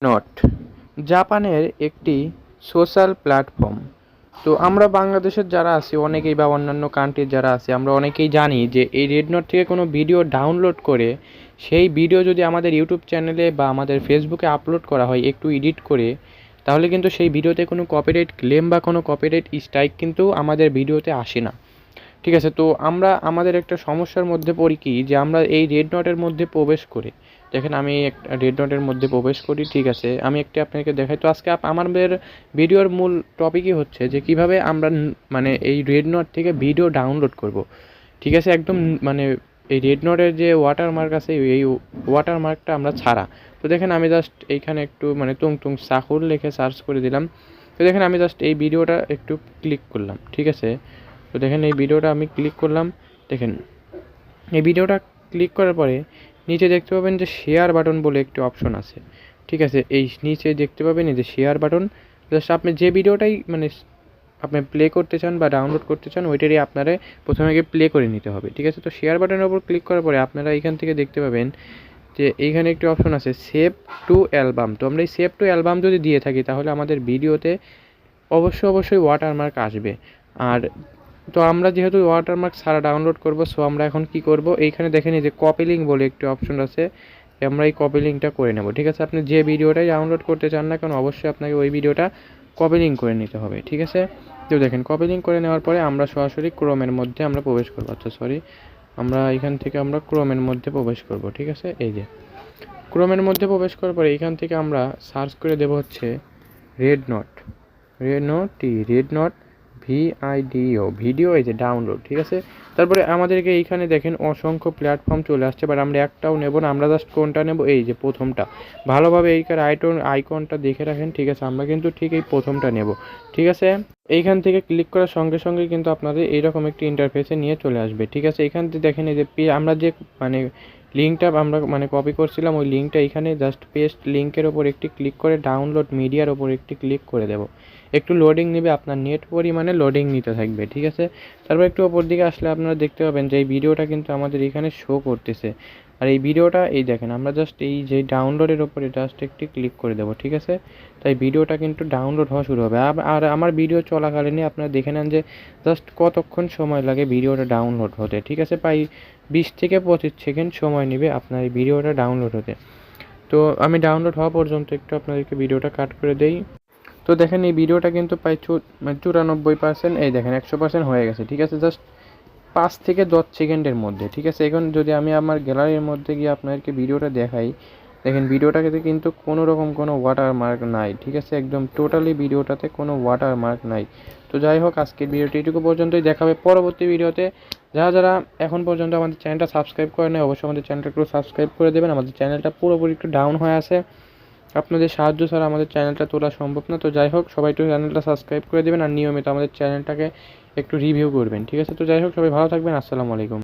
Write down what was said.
Not জাপানের একটি social platform. তো আমরা বাংলাদেশের যারা আছি অনেকেই বা অন্যান্য কান্ট্রির যারা আছে আমরা অনেকেই জানি যে এই রেড নোট থেকে কোনো ভিডিও ডাউনলোড করে সেই ভিডিও যদি আমাদের ইউটিউব চ্যানেলে বা আমাদের ফেসবুকে আপলোড করা হয় একটু এডিট করে, তাহলে কিন্তু সেই ভিডিওতে কোনো কপিরাইট ক্লেম বা কোনো কপিরাইট স্ট্রাইক কিন্তু আমাদের ভিডিওতে আসে না। ঠিক আছে, তো আমরা আমাদের একটা সমস্যার মধ্যে পড়ি কি যে আমরা এই রেড নটের মধ্যে প্রবেশ করে দেখেন আমি একটা রেড নটের মধ্যে প্রবেশ করি। ঠিক আছে, আমি একটি আপনাকে দেখাই। তো আজকে আমাদের ভিডিওর মূল টপিকই হচ্ছে যে কিভাবে আমরা মানে এই রেড নট থেকে ভিডিও ডাউনলোড করব। ঠিক আছে, একদম মানে এই রেড নটের যে ওয়াটারমার্ক আছে এই ওয়াটারমার্কটা আমরা ছাড়া। তো দেখেন আমি জাস্ট এইখানে একটু মানে তুং তুং সাহুর লিখে সার্চ করে দিলাম। তো দেখেন আমি জাস্ট এই ভিডিওটা একটু ক্লিক করলাম। ঠিক আছে, তো দেখেন এই ভিডিওটা আমি ক্লিক করলাম। দেখেন এই ভিডিওটা ক্লিক করার পরে নিচে দেখতে পাবেন যে শেয়ার বাটন বলে একটি অপশন আছে। ঠিক আছে, এই নিচে দেখতে পাবেন এই যে শেয়ার বাটন। জাস্ট আপনি যে ভিডিওটাই মানে আপনি প্লে করতে চান বা ডাউনলোড করতে চান ওইটারই আপনারা প্রথমে গিয়ে প্লে করে নিতে হবে। ঠিক আছে, তো শেয়ার বাটনের উপর ক্লিক করার পরে আপনারা এইখান থেকে দেখতে পাবেন যে এইখানে একটি অপশন আছে সেভ টু অ্যালবাম। তো আমরা এই সেভ টু অ্যালবাম যদি দিয়ে থাকি তাহলে আমাদের ভিডিওতে অবশ্যই ওয়াটারমার্ক আসবে। আর তো আমরা যেহেতু ওয়াটারমার্ক ছাড়া ডাউনলোড করব, সো আমরা এখন কি করব, এইখানে দেখেন এই যে কপি লিঙ্ক বলে একটি অপশন আছে, আমরা এই কপি লিঙ্কটা করে নেব। ঠিক আছে, আপনি যে ভিডিওটাই ডাউনলোড করতে চান না কেন অবশ্যই আপনাকে ওই ভিডিওটা কপি লিঙ্ক করে নিতে হবে। ঠিক আছে, তো দেখেন কপি লিঙ্ক করে নেওয়ার পরে আমরা সরাসরি ক্রোমের মধ্যে আমরা প্রবেশ করবো। আচ্ছা সরি, আমরা এখান থেকে আমরা ক্রোমের মধ্যে প্রবেশ করব। ঠিক আছে, এই যে ক্রোমের মধ্যে প্রবেশ করার পরে এইখান থেকে আমরা সার্চ করে দেব হচ্ছে red note, red note V I D O video, এই যে ডাউনলোড। ঠিক আছে, তারপরে আমাদেরকে এইখানে দেখেন অসংখ্য প্ল্যাটফর্ম চলে আসছে, বাট আমরা একটাও নেব না, আমরা জাস্ট কোনটা নেব, এই যে প্রথমটা। ভালোভাবে এইখানে আইকনটা দেখে রাখেন। ঠিক আছে, আমরা কিন্তু ঠিক এই প্রথমটা নেব। ঠিক আছে, এইখান থেকে ক্লিক করার সঙ্গে সঙ্গে কিন্তু আপনাদের এইরকম একটি ইন্টারফেসে নিয়ে চলে আসবে। ঠিক আছে, এখান থেকে দেখেন এই যে আমরা যে মানে লিঙ্কটা আমরা মানে কপি করছিলাম ওই লিঙ্কটা এখানে জাস্ট পেস্ট লিঙ্কের ওপর একটি ক্লিক করে ডাউনলোড মিডিয়ার ওপর একটি ক্লিক করে দেব। একটু লোডিং নেবে, আপনার নেট পরিমাণে লোডিং নিতে থাকবে। ঠিক আছে, তারপর একটু ওপর দিকে আসলে আপনারা দেখতে পাবেন যে এই ভিডিওটা কিন্তু আমাদের এখানে শো করতেছে। আর এই ভিডিওটা এই দেখেন আমরা জাস্ট এই যে ডাউনলোডের ওপরে জাস্ট একটি ক্লিক করে দেবো। ঠিক আছে, তাই ভিডিওটা কিন্তু ডাউনলোড হওয়া শুরু হবে। আর আমার ভিডিও চলাকালীনই আপনারা দেখে নেন যে জাস্ট কতক্ষণ সময় লাগে ভিডিওটা ডাউনলোড হতে। ঠিক আছে, প্রায় 20 থেকে 25 সেকেন্ড সময় নেবে আপনার এই ভিডিওটা ডাউনলোড হতে। তো আমি ডাউনলোড হওয়া পর্যন্ত একটু আপনাদেরকে ভিডিওটা কাট করে দেই। তো দেখেন এই ভিডিওটা কিন্তু প্রায় 94%, এই দেখেন 100% হয়ে গেছে। ঠিক আছে, জাস্ট 5 থেকে 10 সেকেন্ডের মধ্যে। ঠিক আছে, এখন যদি আমি আমার গ্যালারির মধ্যে গিয়ে আপনাদেরকে ভিডিওটা দেখাই, দেখেন ভিডিওটাতে কিন্তু কোনো রকম কোনো ওয়াটারমার্ক নাই। ঠিক আছে, একদম টোটালি ভিডিওটাতে কোনো ওয়াটারমার্ক নাই। তো যাই হোক, আজকের ভিডিওটি এটুকু পর্যন্তই, দেখাবে পরবর্তী ভিডিওতে। যারা এখন পর্যন্ত আমাদের চ্যানেলটা সাবস্ক্রাইব করে নেয় অবশ্যই আমাদের চ্যানেলটা একটু সাবস্ক্রাইব করে দেবেন। আমাদের চ্যানেলটা পুরোপুরি একটু ডাউন হয়ে আছে, আপনাদের সাহায্য ছাড়া আমাদের চ্যানেলটা তোলা সম্ভব না। তো যাই হোক, সবাই একটু চ্যানেলটা সাবস্ক্রাইব করে দেবেন আর নিয়মিত আমাদের চ্যানেলটাকে একটু রিভিউ করবেন। ঠিক আছে, তো যাই হোক, সবাই ভালো থাকবেন। আসসালামু আলাইকুম।